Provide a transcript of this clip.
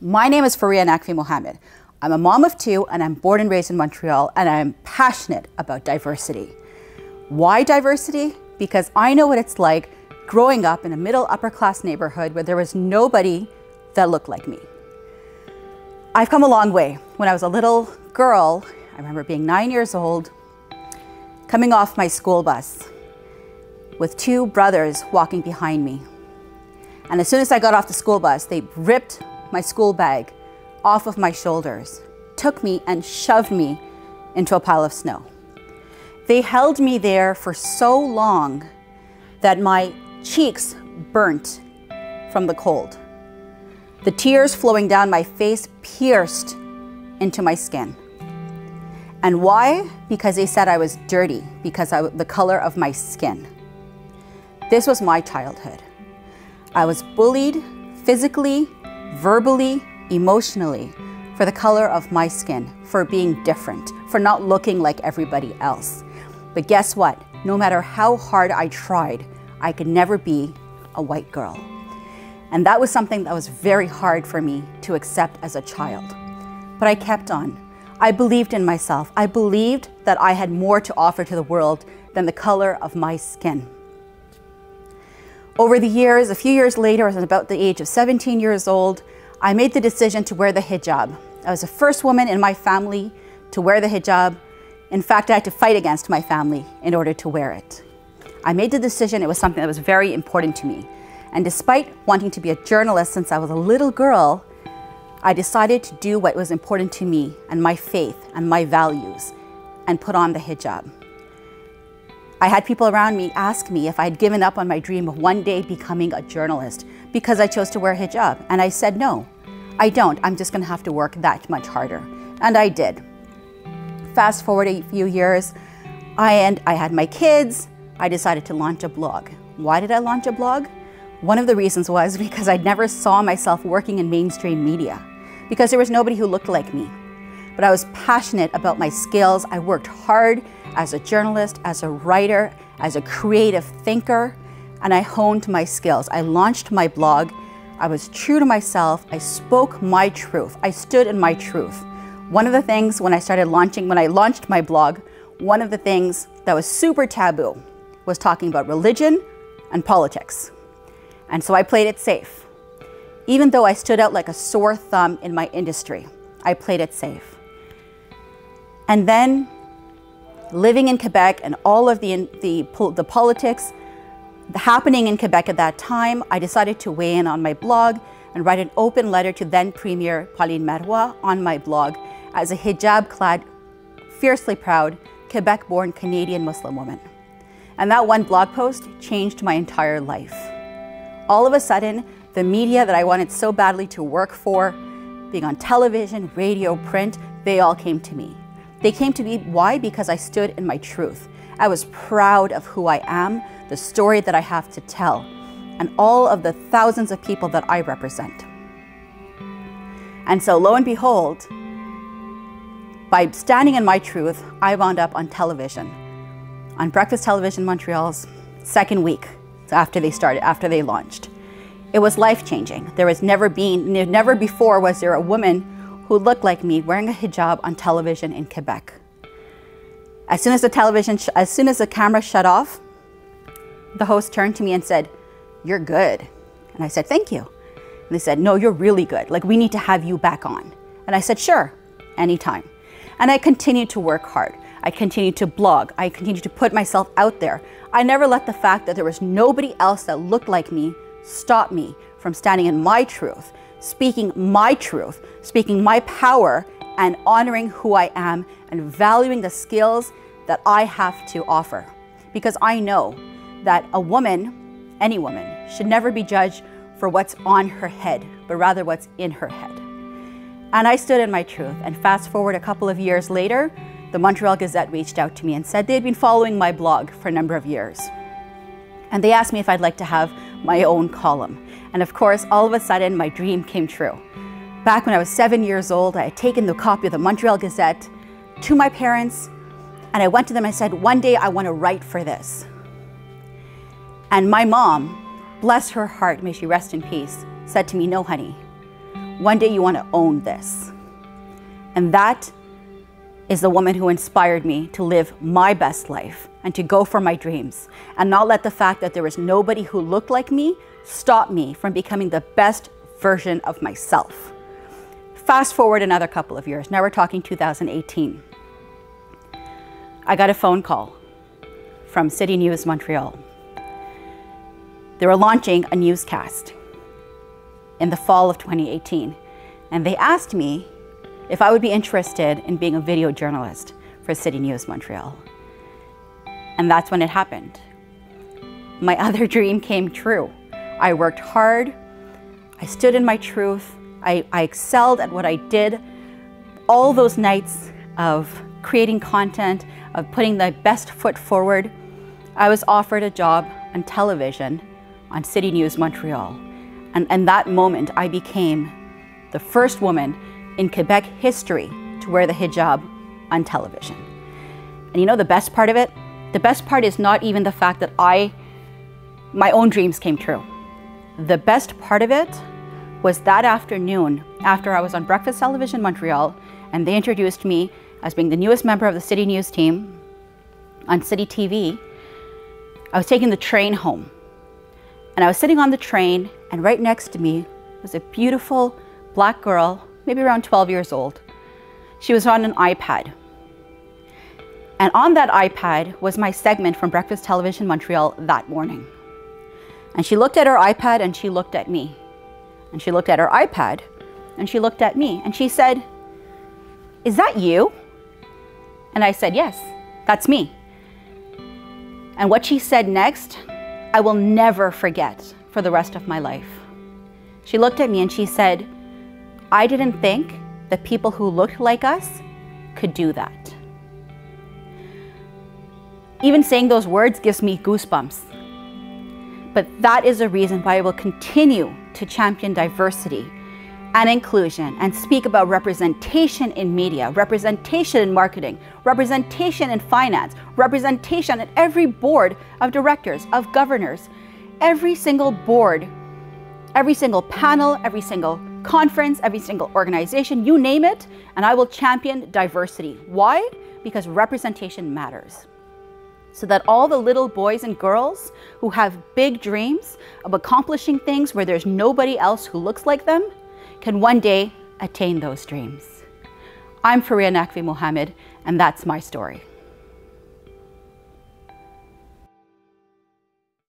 My name is Fariha Naqvi-Mohamed. I'm a mom of two and I'm born and raised in Montreal, and I'm passionate about diversity. Why diversity? Because I know what it's like growing up in a middle upper class neighborhood where there was nobody that looked like me. I've come a long way. When I was a little girl, I remember being 9 years old, coming off my school bus with two brothers walking behind me. And as soon as I got off the school bus, they ripped my school bag off of my shoulders, took me and shoved me into a pile of snow. They held me there for so long that my cheeks burnt from the cold. The tears flowing down my face pierced into my skin. And why? Because they said I was dirty because of the color of my skin. This was my childhood. I was bullied physically, verbally, emotionally for the color of my skin, for being different, for not looking like everybody else. But guess what? No matter how hard I tried, I could never be a white girl. And that was something that was very hard for me to accept as a child. But I kept on. I believed in myself. I believed that I had more to offer to the world than the color of my skin. Over the years, a few years later, I was about the age of 17 years old, I made the decision to wear the hijab. I was the first woman in my family to wear the hijab. In fact, I had to fight against my family in order to wear it. I made the decision. It was something that was very important to me. And despite wanting to be a journalist since I was a little girl, I decided to do what was important to me and my faith and my values and put on the hijab. I had people around me ask me if I had given up on my dream of one day becoming a journalist because I chose to wear hijab. And I said, no, I don't. I'm just going to have to work that much harder. And I did. Fast forward a few years, I had my kids. I decided to launch a blog. Why did I launch a blog? One of the reasons was because I never saw myself working in mainstream media because there was nobody who looked like me. But I was passionate about my skills. I worked hard as a journalist, as a writer, as a creative thinker, and I honed my skills. I launched my blog. I was true to myself. I spoke my truth. I stood in my truth. One of the things when I launched my blog, one of the things that was super taboo was talking about religion and politics. And so I played it safe. Even though I stood out like a sore thumb in my industry, I played it safe. And then living in Quebec and all of the politics happening in Quebec at that time, I decided to weigh in on my blog and write an open letter to then Premier Pauline Marois on my blog as a hijab-clad, fiercely proud, Quebec-born Canadian Muslim woman. And that one blog post changed my entire life. All of a sudden, the media that I wanted so badly to work for, being on television, radio, print, they all came to me. They came to me, why? Because I stood in my truth. I was proud of who I am, the story that I have to tell, and all of the thousands of people that I represent. And so lo and behold, by standing in my truth, I wound up on television, on Breakfast Television Montreal's second week after they launched. It was life-changing. Never before was there a woman who looked like me wearing a hijab on television in Quebec. As soon as the camera shut off, the host turned to me and said, "You're good." And I said, "Thank you." And they said, "No, you're really good. Like, we need to have you back on." And I said, "Sure, anytime." And I continued to work hard. I continued to blog. I continued to put myself out there. I never let the fact that there was nobody else that looked like me stop me from standing in my truth, speaking my truth, speaking my power, and honoring who I am and valuing the skills that I have to offer. Because I know that a woman, any woman, should never be judged for what's on her head, but rather what's in her head. And I stood in my truth. And fast forward a couple of years later, the Montreal Gazette reached out to me and said they'd been following my blog for a number of years. And they asked me if I'd like to have my own column. And of course, all of a sudden, my dream came true. Back when I was 7 years old, I had taken the copy of the Montreal Gazette to my parents, and I went to them and I said, one day I want to write for this. And my mom, bless her heart, may she rest in peace, said to me, "No, honey, one day you want to own this. And that is the woman who inspired me to live my best life and to go for my dreams and not let the fact that there was nobody who looked like me stop me from becoming the best version of myself. Fast forward another couple of years. Now we're talking 2018. I got a phone call from City News Montreal. They were launching a newscast in the fall of 2018. And they asked me if I would be interested in being a video journalist for City News Montreal. And that's when it happened. My other dream came true. I worked hard. I stood in my truth. I excelled at what I did. All those nights of creating content, of putting the best foot forward, I was offered a job on television on City News Montreal. And that moment, I became the first woman in Quebec history to wear the hijab on television. And you know the best part of it? The best part is not even the fact that my own dreams came true. The best part of it was that afternoon, after I was on Breakfast Television Montreal, and they introduced me as being the newest member of the City News team on City TV, I was taking the train home. And I was sitting on the train, and right next to me was a beautiful black girl, maybe around 12 years old. She was on an iPad. And on that iPad was my segment from Breakfast Television Montreal that morning. And she looked at her iPad and she looked at me. And she looked at her iPad and she looked at me and she said, "Is that you?" And I said, "Yes, that's me." And what she said next, I will never forget for the rest of my life. She looked at me and she said, "I didn't think that people who looked like us could do that." Even saying those words gives me goosebumps. But that is a reason why I will continue to champion diversity and inclusion and speak about representation in media, representation in marketing, representation in finance, representation at every board of directors, of governors, every single board, every single panel, every single conference, every single organization, you name it, and I will champion diversity. Why? Because representation matters. So that all the little boys and girls who have big dreams of accomplishing things where there's nobody else who looks like them can one day attain those dreams. I'm Fariha Naqvi-Mohamed, and that's my story.